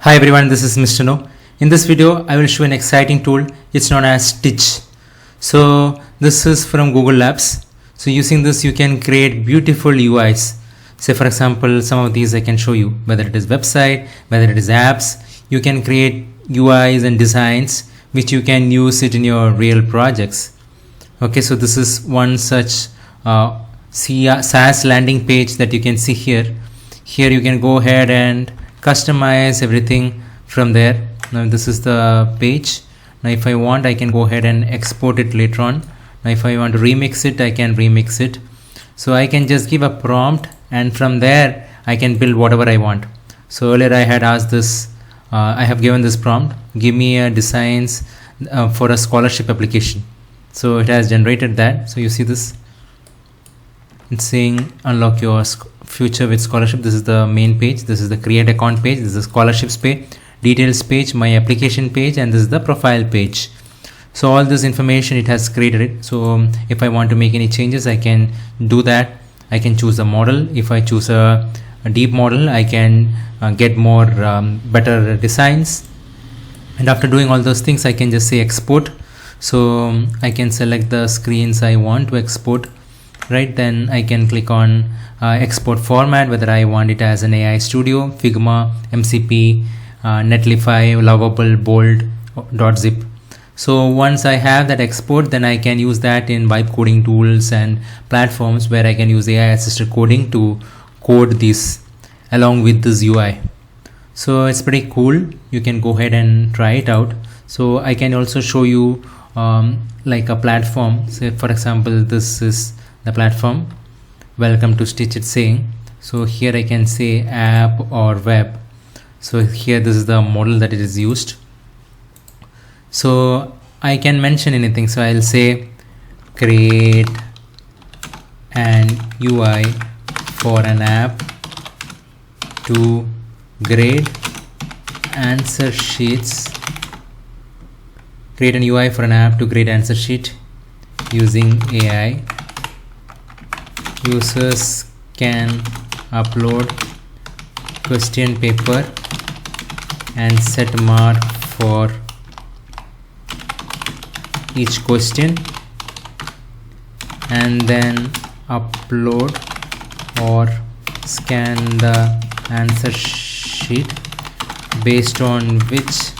Hi everyone, this is Mr. No. In this video, I will show an exciting tool. It's known as Stitch. So this is from Google Labs. So using this, you can create beautiful UIs. Say for example, some of these I can show you, whether it is website, whether it is apps. You can create UIs and designs, which you can use it in your real projects. Okay, so this is one such SaaS landing page that you can see here. Here you can go ahead and customize everything from there. Now this is the page. Now if I want, I can go ahead and export it later on. Now if I want to remix it, I can remix it. So I can just give a prompt, and from there I can build whatever I want. So earlier I had asked this, I have given this prompt, give me a designs for a scholarship application. So it has generated that. So you see this, it's saying unlock your future with scholarship. This is the main page, this is the create account page, this is the scholarships page, details page, my application page, and this is the profile page. So all this information it has created it. So if I want to make any changes, I can do that. I can choose a model. If I choose a deep model, I can get more better designs. And after doing all those things, I can just say export. So I can select the screens I want to export. Right, then I can click on export format, whether I want it as an AI Studio, Figma, MCP, Netlify, Lovable, Bold, .zip. So once I have that export, then I can use that in vibe coding tools and platforms where I can use AI assisted coding to code this along with this UI. So it's pretty cool. You can go ahead and try it out. So I can also show you like a platform. Say for example, this is the platform. Welcome to Stitch, it's saying. So here I can say app or web. So here this is the model that it is used. So I can mention anything. So I'll say create an UI for an app to grade answer sheets. Create an UI for an app to grade answer sheet using AI. Users can upload question paper and set mark for each question, and then upload or scan the answer sheet based on which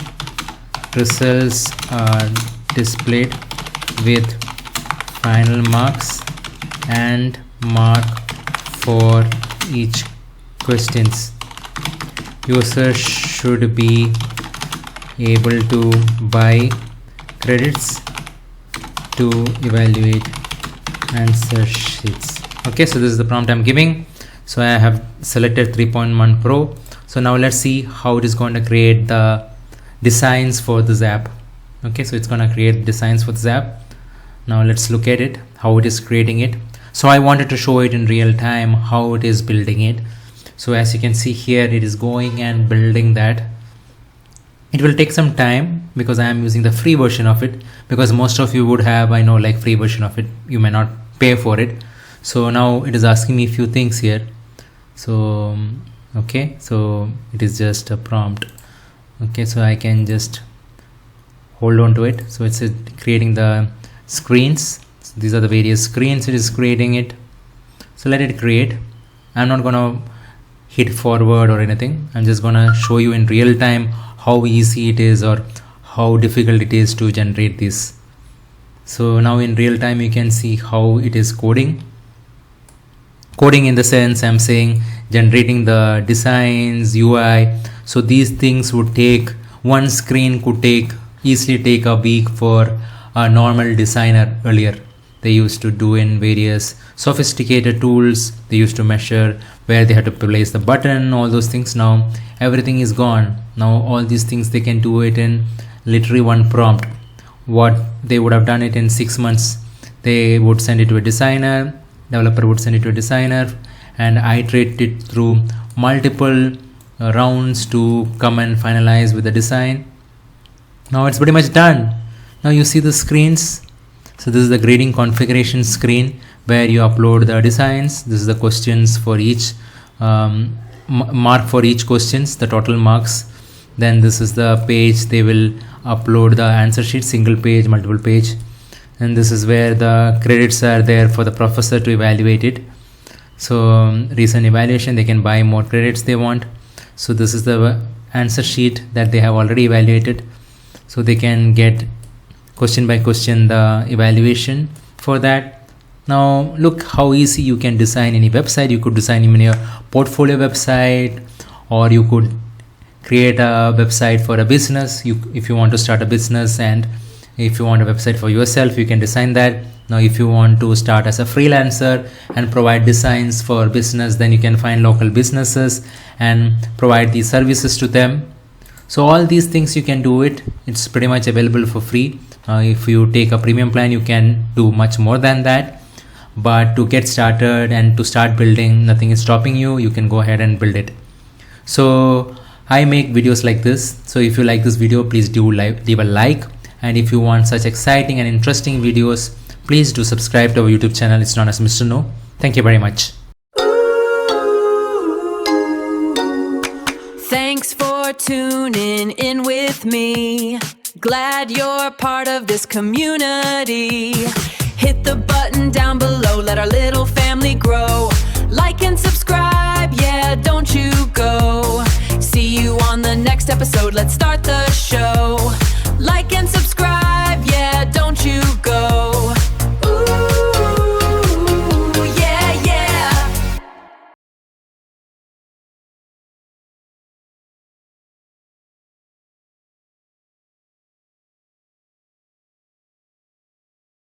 results are displayed with final marks and mark for each questions. Users should be able to buy credits to evaluate answer sheets. Okay, so this is the prompt I'm giving. So I have selected 3.1 Pro. So now let's see how it is going to create the designs for this app. Okay, so it's going to create designs for this app. Now let's look at it, how it is creating it. So I wanted to show it in real time, how it is building it. So as you can see here, it is going and building that. It will take some time because I am using the free version of it, because most of you would have, I know, like free version of it. You may not pay for it. So now it is asking me a few things here. So okay, so it is just a prompt. Okay, so I can just hold on to it. So it's creating the screens. So these are the various screens it is creating it. So let it create. I'm not gonna hit forward or anything. I'm just gonna show you in real time how easy it is or how difficult it is to generate this. So now in real time you can see how it is coding in the sense I'm saying generating the designs, UI. So these things would take, one screen could easily take a week for a normal designer. Earlier they used to do in various sophisticated tools. They used to measure where they had to place the button, all those things. Now everything is gone. Now all these things they can do it in literally one prompt. What they would have done it in 6 months, they would send it to a designer, developer would send it to a designer and iterate it through multiple rounds to come and finalize with the design. Now it's pretty much done. Now you see the screens. So this is the grading configuration screen where you upload the designs. This is the questions for each mark for each questions, the total marks. Then this is the page they will upload the answer sheet, single page, multiple page. And this is where the credits are there for the professor to evaluate it. So recent evaluation, they can buy more credits they want. So this is the answer sheet that they have already evaluated, so they can get question by question the evaluation for that. Now look how easy you can design any website. You could design even your portfolio website, or you could create a website for a business. If you want to start a business, and if you want a website for yourself, you can design that. Now if you want to start as a freelancer and provide designs for business, then you can find local businesses and provide these services to them. So all these things you can do it. It's pretty much available for free. If you take a premium plan, you can do much more than that. But to get started and to start building, nothing is stopping you. You can go ahead and build it. So I make videos like this. So if you like this video, please do leave a like. And if you want such exciting and interesting videos, please do subscribe to our YouTube channel. It's known as Mr. No. Thank you very much. Thanks for tuning in with me. Glad you're part of this community. Hit the button down